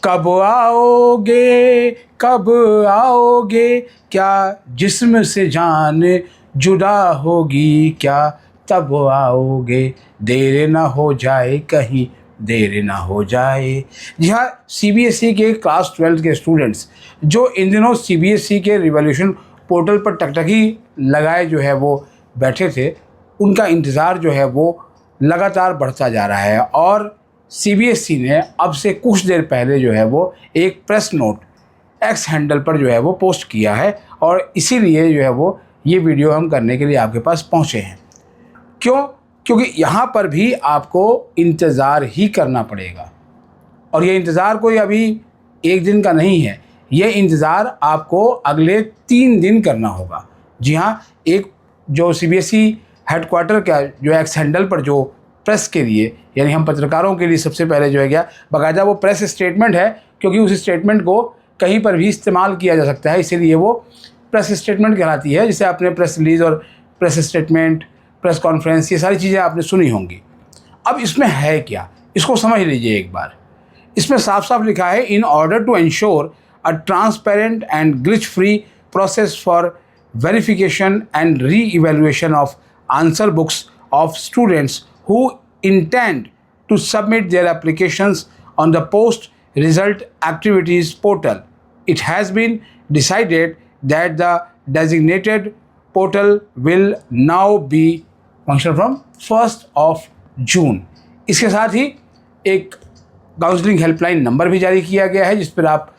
कब आओगे, कब आओगे, क्या जिस्म से जान जुदा होगी, क्या तब आओगे, देर ना हो जाए कहीं, देर ना हो जाए। जी हाँ, सीबीएसई के क्लास 12 के स्टूडेंट्स जो इन दिनों सीबीएसई के रिवॉल्यूशन पोर्टल पर टकटकी लगाए जो है वो बैठे थे, उनका इंतज़ार जो है वो लगातार बढ़ता जा रहा है। और सीबीएसई ने अब से कुछ देर पहले जो है वो एक प्रेस नोट एक्स हैंडल पर जो है वो पोस्ट किया है, और इसीलिए जो है वो ये वीडियो हम करने के लिए आपके पास पहुँचे हैं। क्यों? क्योंकि यहाँ पर भी आपको इंतज़ार ही करना पड़ेगा, और ये इंतज़ार कोई अभी एक दिन का नहीं है, ये इंतज़ार आपको अगले 3 दिन करना होगा। जी हाँ, एक जो सीबीएसई हेडक्वार्टर का जो एक्स हैंडल पर जो प्रेस के लिए, यानी हम पत्रकारों के लिए सबसे पहले जो है क्या बाकायदा वो प्रेस स्टेटमेंट है, क्योंकि उस स्टेटमेंट को कहीं पर भी इस्तेमाल किया जा सकता है, इसीलिए वो प्रेस स्टेटमेंट कहलाती है। जिसे आपने प्रेस रिलीज़ और प्रेस स्टेटमेंट, प्रेस कॉन्फ्रेंस, ये सारी चीज़ें आपने सुनी होंगी। अब इसमें है क्या, इसको समझ लीजिए एक बार। इसमें साफ साफ लिखा है, in order to ensure a transparent and glitch free process for verification and re evaluation of answer books of students who intend to submit their applications on the post result activities portal. It has been decided that the designated portal will now be functional from 1st of June. इसके साथ ही एक counselling helpline number भी जारी किया गया है, जिस पर आप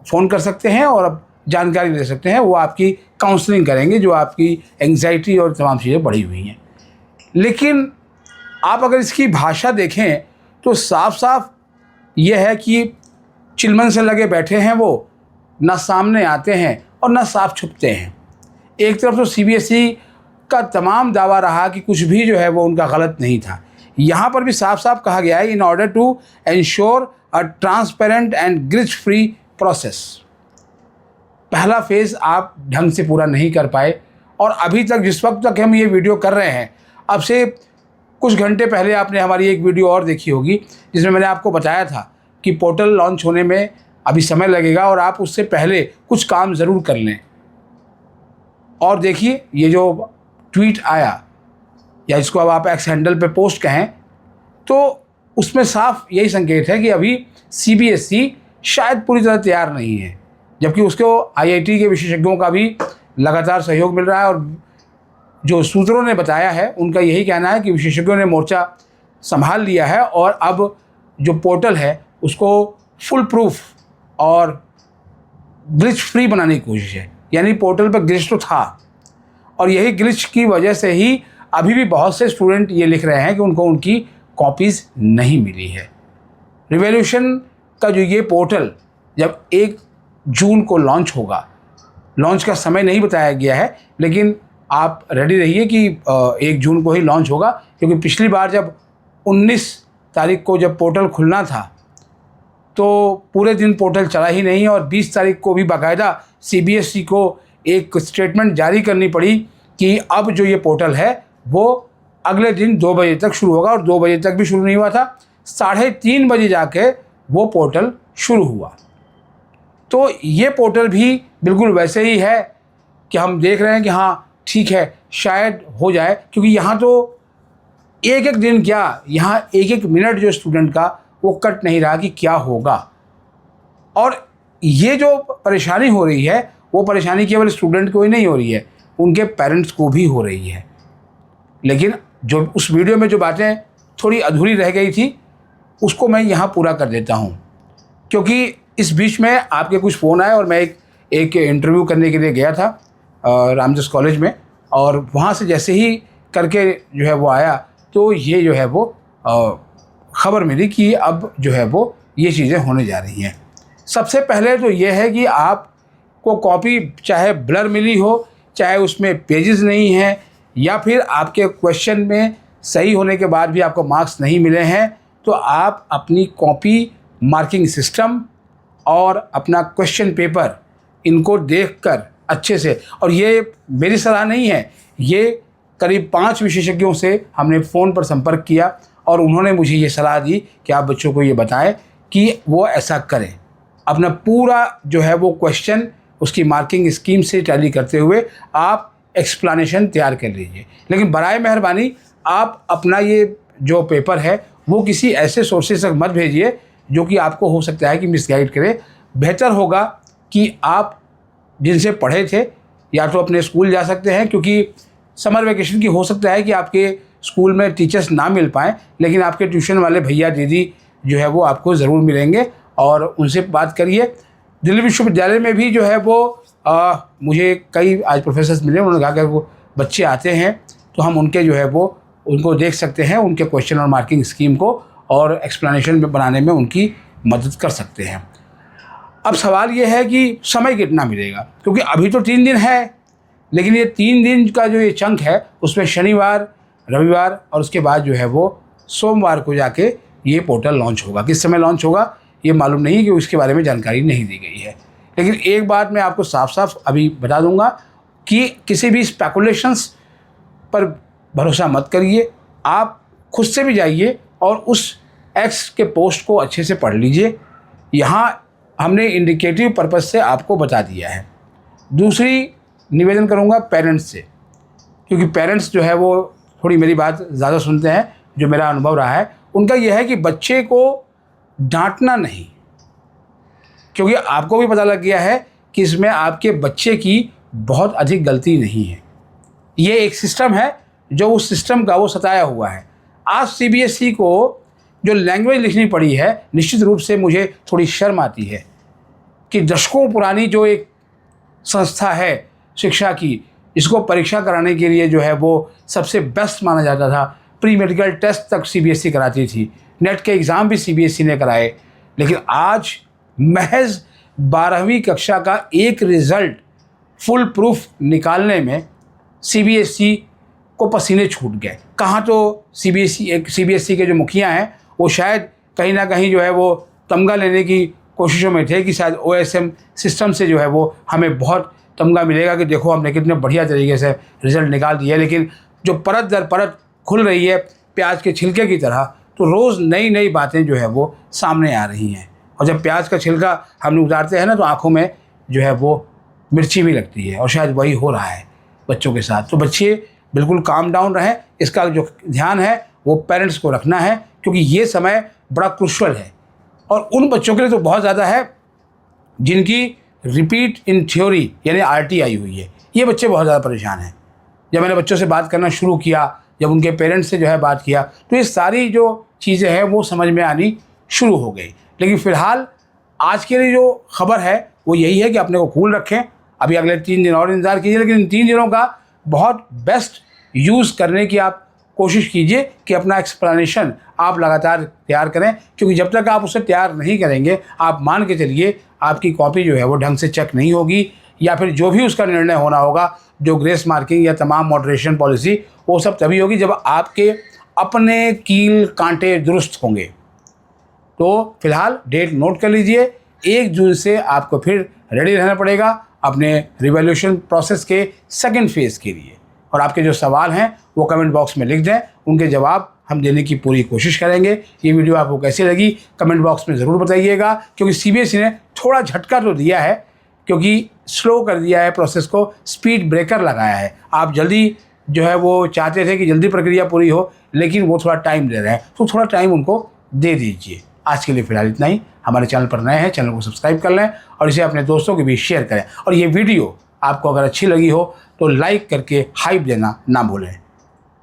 फ़ोन कर सकते हैं और अब जानकारी ले सकते हैं। वो आपकी काउंसलिंग करेंगे, जो आपकी एंग्जाइटी और तमाम चीज़ें बढ़ी हुई हैं। लेकिन आप अगर इसकी भाषा देखें तो साफ साफ ये है कि चिलमन से लगे बैठे हैं वो, ना सामने आते हैं और ना साफ छुपते हैं। एक तरफ तो सीबीएसई का तमाम दावा रहा कि कुछ भी जो है वो उनका गलत नहीं था, यहाँ पर भी साफ साफ कहा गया है, in order to ensure a transparent and glitch free process. पहला फेज़ आप ढंग से पूरा नहीं कर पाए, और अभी तक जिस वक्त तक हम ये वीडियो कर रहे हैं, अब से कुछ घंटे पहले आपने हमारी एक वीडियो और देखी होगी, जिसमें मैंने आपको बताया था कि पोर्टल लॉन्च होने में अभी समय लगेगा और आप उससे पहले कुछ काम ज़रूर कर लें। और देखिए, ये जो ट्वीट आया, या इसको अब आप एक्स हैंडल पे पोस्ट कहें, तो उसमें साफ यही संकेत है कि अभी सीबीएसई शायद पूरी तरह तैयार नहीं है, जबकि उसको आईआईटी के विशेषज्ञों का भी लगातार सहयोग मिल रहा है। और जो सूत्रों ने बताया है, उनका यही कहना है कि विशेषज्ञों ने मोर्चा संभाल लिया है, और अब जो पोर्टल है उसको फुल प्रूफ और ग्लिच फ्री बनाने की कोशिश है। यानी पोर्टल पर ग्लिच तो था, और यही ग्लिच की वजह से ही अभी भी बहुत से स्टूडेंट ये लिख रहे हैं कि उनको उनकी कॉपीज़ नहीं मिली है। रिवॉल्यूशन का जो ये पोर्टल जब 1 जून को लॉन्च होगा, लॉन्च का समय नहीं बताया गया है, लेकिन आप रेडी रहिए कि 1 जून को ही लॉन्च होगा, क्योंकि पिछली बार जब 19 तारीख को जब पोर्टल खुलना था तो पूरे दिन पोर्टल चला ही नहीं, और 20 तारीख को भी बाकायदा सीबीएसई को एक स्टेटमेंट जारी करनी पड़ी कि अब जो ये पोर्टल है वो अगले दिन 2 बजे तक शुरू होगा, और 2 बजे तक भी शुरू नहीं हुआ था, 3:30 बजे जाके वो पोर्टल शुरू हुआ। तो ये पोर्टल भी बिल्कुल वैसे ही है कि हम देख रहे हैं कि हाँ ठीक है, शायद हो जाए, क्योंकि यहाँ तो एक एक दिन क्या, यहाँ एक एक मिनट जो स्टूडेंट का वो कट नहीं रहा कि क्या होगा। और ये जो परेशानी हो रही है, वो परेशानी केवल स्टूडेंट को ही नहीं हो रही है, उनके पेरेंट्स को भी हो रही है। लेकिन जो उस वीडियो में जो बातें थोड़ी अधूरी रह गई थी, उसको मैं यहाँ पूरा कर देता हूँ, क्योंकि इस बीच में आपके कुछ फ़ोन आए और मैं एक इंटरव्यू करने के लिए गया था रामजस कॉलेज में, और वहाँ से जैसे ही करके जो है वो आया, तो ये जो है वो ख़बर मिली कि अब जो है वो ये चीज़ें होने जा रही हैं। सबसे पहले तो ये है कि आपको कॉपी चाहे ब्लर मिली हो, चाहे उसमें पेजेस नहीं हैं, या फिर आपके क्वेश्चन में सही होने के बाद भी आपको मार्क्स नहीं मिले हैं, तो आप अपनी कॉपी मार्किंग सिस्टम और अपना क्वेश्चन पेपर इनको देखकर अच्छे से, और ये मेरी सलाह नहीं है, ये करीब 5 विशेषज्ञों से हमने फ़ोन पर संपर्क किया और उन्होंने मुझे ये सलाह दी कि आप बच्चों को ये बताएं कि वो ऐसा करें। अपना पूरा जो है वो क्वेश्चन उसकी मार्किंग स्कीम से टैली करते हुए आप एक्सप्लेनेशन तैयार कर लीजिए। लेकिन बराए मेहरबानी आप अपना ये जो पेपर है वो किसी ऐसे सोर्सेज तक मत भेजिए जो कि आपको हो सकता है कि मिसगाइड करे। बेहतर होगा कि आप जिनसे पढ़े थे या तो अपने स्कूल जा सकते हैं, क्योंकि समर वेकेशन की हो सकता है कि आपके स्कूल में टीचर्स ना मिल पाएँ, लेकिन आपके ट्यूशन वाले भैया दीदी जो है वो आपको ज़रूर मिलेंगे और उनसे बात करिए। दिल्ली विश्वविद्यालय में भी जो है वो मुझे कई आज प्रोफेसर्स मिले, उन्होंने कहा कि वो बच्चे आते हैं तो हम उनके जो है वो उनको देख सकते हैं, उनके क्वेश्चन और मार्किंग स्कीम को और एक्सप्लेनेशन बनाने में उनकी मदद कर सकते हैं। अब सवाल ये है कि समय कितना मिलेगा, क्योंकि अभी तो 3 दिन है, लेकिन ये 3 दिन का जो ये चंक है उसमें शनिवार, रविवार और उसके बाद जो है वो सोमवार को जाके ये पोर्टल लॉन्च होगा। किस समय लॉन्च होगा ये मालूम नहीं, कि उसके बारे में जानकारी नहीं दी गई है। लेकिन एक बात मैं आपको साफ साफ अभी बता दूंगा कि किसी भी स्पेकुलेशंस पर भरोसा मत करिए। आप खुद से भी जाइए और उस एक्स के पोस्ट को अच्छे से पढ़ लीजिए। यहाँ हमने इंडिकेटिव पर्पस से आपको बता दिया है। दूसरी निवेदन करूँगा पेरेंट्स से, क्योंकि पेरेंट्स जो है वो थोड़ी मेरी बात ज़्यादा सुनते हैं, जो मेरा अनुभव रहा है उनका यह है कि बच्चे को डांटना नहीं, क्योंकि आपको भी पता लग गया है कि इसमें आपके बच्चे की बहुत अधिक गलती नहीं है। ये एक सिस्टम है जो उस सिस्टम का वो सताया हुआ है। आज सीबीएसई को जो लैंग्वेज लिखनी पड़ी है, निश्चित रूप से मुझे थोड़ी शर्म आती है कि दशकों पुरानी जो एक संस्था है शिक्षा की, इसको परीक्षा कराने के लिए जो है वो सबसे बेस्ट माना जाता था। प्री मेडिकल टेस्ट तक सीबीएसई कराती थी, नेट के एग्ज़ाम भी सीबीएसई ने कराए, लेकिन आज महज 12वीं कक्षा का एक रिज़ल्ट फुल प्रूफ निकालने में सीबीएसई को पसीने छूट गए। कहाँ तो सीबीएसई के जो मुखिया हैं वो शायद कहीं ना कहीं जो है वो तमगा लेने की कोशिशों में थे कि शायद ओएसएम सिस्टम से जो है वो हमें बहुत तमगा मिलेगा कि देखो हमने कितने बढ़िया तरीके से रिज़ल्ट निकाल दिया। लेकिन जो परत दर परत खुल रही है प्याज के छिलके की तरह, तो रोज़ नई नई बातें जो है वो सामने आ रही हैं। और जब प्याज का छिलका हम उतारते हैं ना, तो आँखों में जो है वो मिर्ची भी लगती है, और शायद वही हो रहा है बच्चों के साथ। तो बच्चे बिल्कुल काम डाउन रहें, इसका जो ध्यान है वो पेरेंट्स को रखना है, क्योंकि ये समय बड़ा क्रूशियल है। और उन बच्चों के लिए तो बहुत ज़्यादा है जिनकी रिपीट इन थ्योरी यानी आरटी आई हुई है। ये बच्चे बहुत ज़्यादा परेशान हैं। जब मैंने बच्चों से बात करना शुरू किया, जब उनके पेरेंट्स से जो है बात किया, तो ये सारी जो चीज़ें हैं वो समझ में आनी शुरू हो गई। लेकिन फ़िलहाल आज के लिए जो खबर है वो यही है कि अपने को कूल रखें। अभी अगले 3 दिन और इंतज़ार कीजिए, लेकिन इन 3 दिनों का बहुत बेस्ट यूज़ करने की आप कोशिश कीजिए कि अपना एक्सप्लेनेशन आप लगातार तैयार करें, क्योंकि जब तक आप उसे तैयार नहीं करेंगे, आप मान के चलिए आपकी कॉपी जो है वो ढंग से चेक नहीं होगी, या फिर जो भी उसका निर्णय होना होगा, जो ग्रेस मार्किंग या तमाम मॉडरेशन पॉलिसी, वो सब तभी होगी जब आपके अपने कील कांटे दुरुस्त होंगे। तो फिलहाल डेट नोट कर लीजिए, 1 जून से आपको फिर रेडी रहना पड़ेगा अपने रिवॉल्यूशन प्रोसेस के सेकंड फेज़ के लिए। और आपके जो सवाल हैं वो कमेंट बॉक्स में लिख दें, उनके जवाब हम देने की पूरी कोशिश करेंगे। ये वीडियो आपको कैसी लगी कमेंट बॉक्स में ज़रूर बताइएगा, क्योंकि सीबीएसई ने थोड़ा झटका तो दिया है, क्योंकि स्लो कर दिया है प्रोसेस को, स्पीड ब्रेकर लगाया है। आप जल्दी जो है वो चाहते थे कि जल्दी प्रक्रिया पूरी हो, लेकिन वो थोड़ा टाइम दे रहे हैं, तो थोड़ा टाइम उनको दे दीजिए। आज के लिए फ़िलहाल इतना ही। हमारे चैनल पर नए हैं, चैनल को सब्सक्राइब कर लें और इसे अपने दोस्तों के बीच शेयर करें। और ये वीडियो आपको अगर अच्छी लगी हो तो लाइक करके हाइप देना ना भूलें।